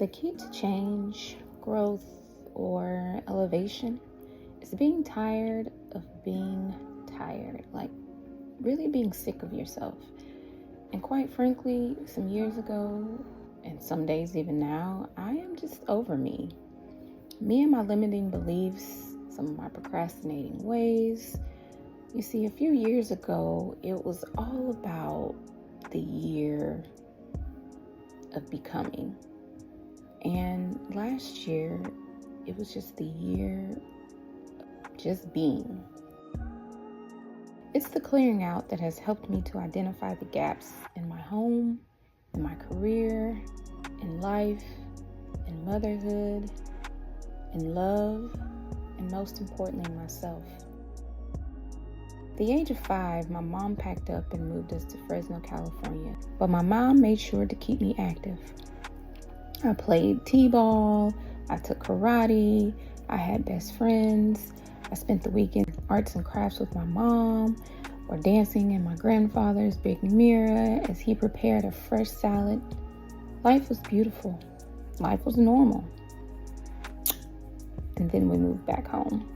The key to change, growth, or elevation is being tired of being tired, like really being sick of yourself. And quite frankly, some years ago, and some days even now, I am just over me. Me and my limiting beliefs, some of my procrastinating ways. You see, a few years ago, it was all about the year of becoming. And last year, it was just the year of just being. It's the clearing out that has helped me to identify the gaps in my home, in my career, in life, in motherhood, in love, and most importantly, myself. At the age of 5, my mom packed up and moved us to Fresno, California. But my mom made sure to keep me active. I played t-ball, I took karate, I had best friends, I spent the weekend in arts and crafts with my mom, or dancing in my grandfather's big mirror as he prepared a fresh salad. Life was beautiful. Life was normal. And then we moved back home.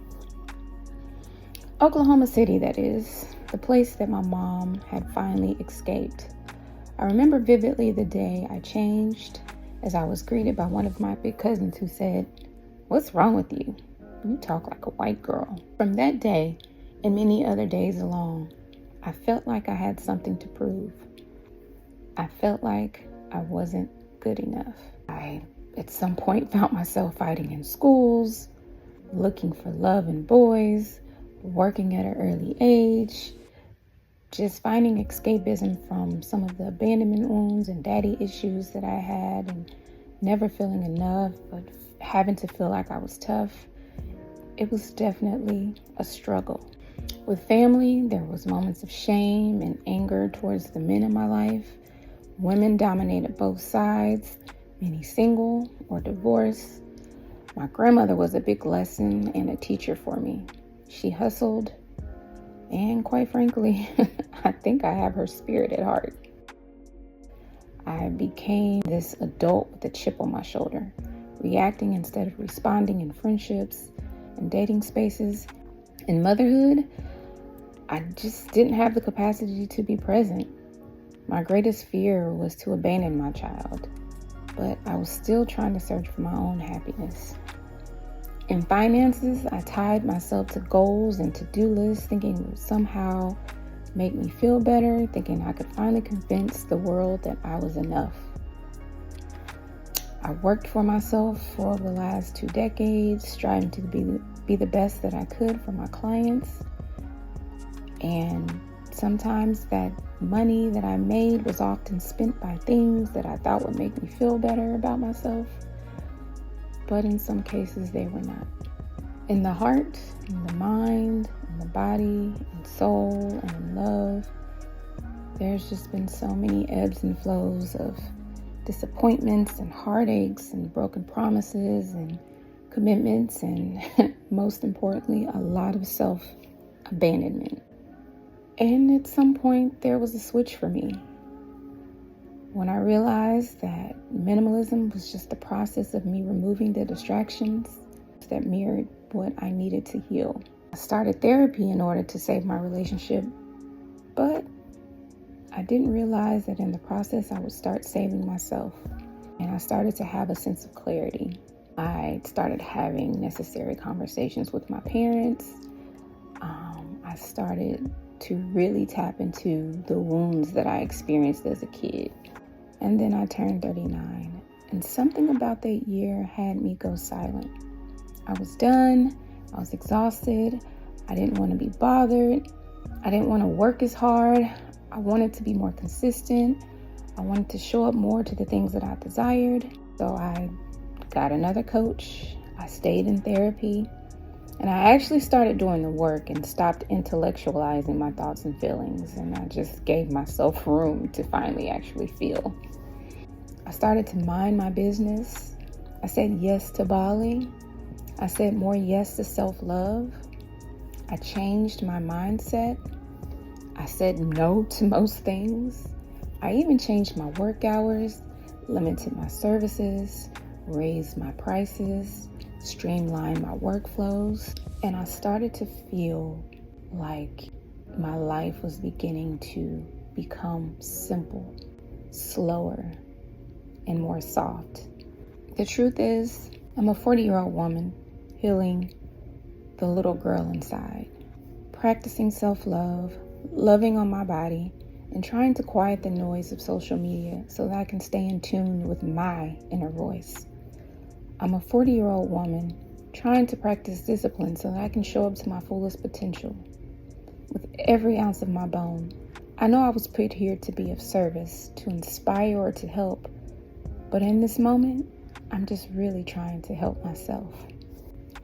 Oklahoma City, that is, the place that my mom had finally escaped. I remember vividly the day I changed as I was greeted by one of my big cousins who said, "What's wrong with you? You talk like a white girl." From that day, and many other days along, I felt like I had something to prove. I felt like I wasn't good enough. I, at some point, found myself fighting in schools, looking for love in boys, working at an early age, just finding escapism from some of the abandonment wounds and daddy issues that I had, and never feeling enough, but having to feel like I was tough. It was definitely a struggle. With family, there was moments of shame and anger towards the men in my life. Women dominated both sides, many single or divorced. My grandmother was a big lesson and a teacher for me. She hustled, and quite frankly, I think I have her spirit at heart. I became this adult with a chip on my shoulder, reacting instead of responding in friendships and dating spaces. In motherhood, I just didn't have the capacity to be present. My greatest fear was to abandon my child, but I was still trying to search for my own happiness. In finances, I tied myself to goals and to-do lists, thinking it would somehow make me feel better, thinking I could finally convince the world that I was enough. I worked for myself for over the last 2 decades, striving to be the best that I could for my clients. And sometimes that money that I made was often spent by things that I thought would make me feel better about myself. But in some cases, they were not. In the heart, in the mind, in the body, in soul, and in love, there's just been so many ebbs and flows of disappointments and heartaches and broken promises and commitments, and most importantly, a lot of self-abandonment. And at some point, there was a switch for me. When I realized that minimalism was just the process of me removing the distractions that mirrored what I needed to heal. I started therapy in order to save my relationship, but I didn't realize that in the process I would start saving myself. And I started to have a sense of clarity. I started having necessary conversations with my parents. I started to really tap into the wounds that I experienced as a kid. And then I turned 39, and something about that year had me go silent. I was done. I was exhausted. I didn't want to be bothered. I didn't want to work as hard. I wanted to be more consistent. I wanted to show up more to the things that I desired. So I got another coach. I stayed in therapy. And I actually started doing the work and stopped intellectualizing my thoughts and feelings. And I just gave myself room to finally actually feel. I started to mind my business. I said yes to Bali. I said more yes to self-love. I changed my mindset. I said no to most things. I even changed my work hours, limited my services, raise my prices, streamline my workflows, and I started to feel like my life was beginning to become simple, slower, and more soft. The truth is, I'm a 40-year-old woman healing the little girl inside, practicing self-love, loving on my body, and trying to quiet the noise of social media so that I can stay in tune with my inner voice. I'm a 40-year-old woman trying to practice discipline so that I can show up to my fullest potential. With every ounce of my bone, I know I was put here to be of service, to inspire or to help, but in this moment, I'm just really trying to help myself.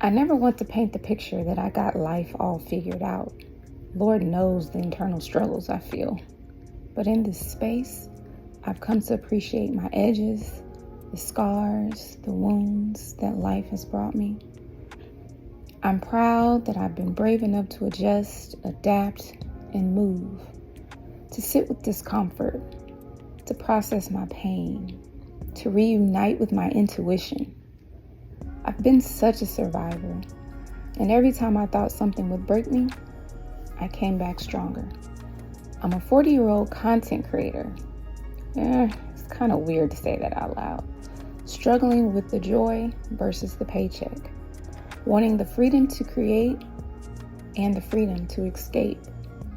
I never want to paint the picture that I got life all figured out. Lord knows the internal struggles I feel. But in this space, I've come to appreciate my edges, the scars, the wounds that life has brought me. I'm proud that I've been brave enough to adjust, adapt, and move, to sit with discomfort, to process my pain, to reunite with my intuition. I've been such a survivor, and every time I thought something would break me, I came back stronger. I'm a 40-year-old content creator. It's kind of weird to say that out loud. Struggling with the joy versus the paycheck. Wanting the freedom to create and the freedom to escape.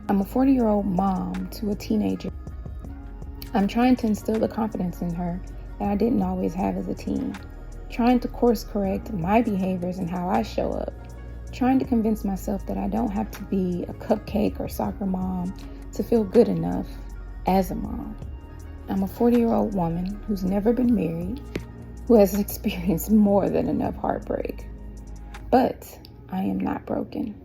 I'm a 40-year-old mom to a teenager. I'm trying to instill the confidence in her that I didn't always have as a teen. Trying to course correct my behaviors and how I show up. Trying to convince myself that I don't have to be a cupcake or soccer mom to feel good enough as a mom. I'm a 40-year-old woman who's never been married, who has experienced more than enough heartbreak. But I am not broken.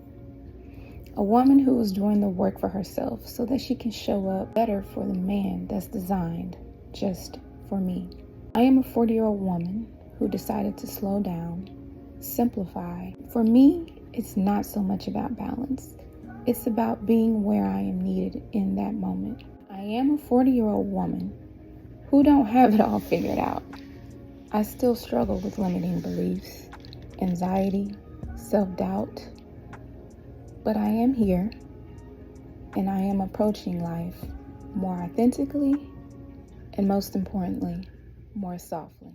A woman who is doing the work for herself so that she can show up better for the man that's designed just for me. I am a 40-year-old woman who decided to slow down, simplify. For me, it's not so much about balance. It's about being where I am needed in that moment. I am a 40-year-old woman who don't have it all figured out. I still struggle with limiting beliefs, anxiety, self-doubt. But I am here, and I am approaching life more authentically, and most importantly, more softly.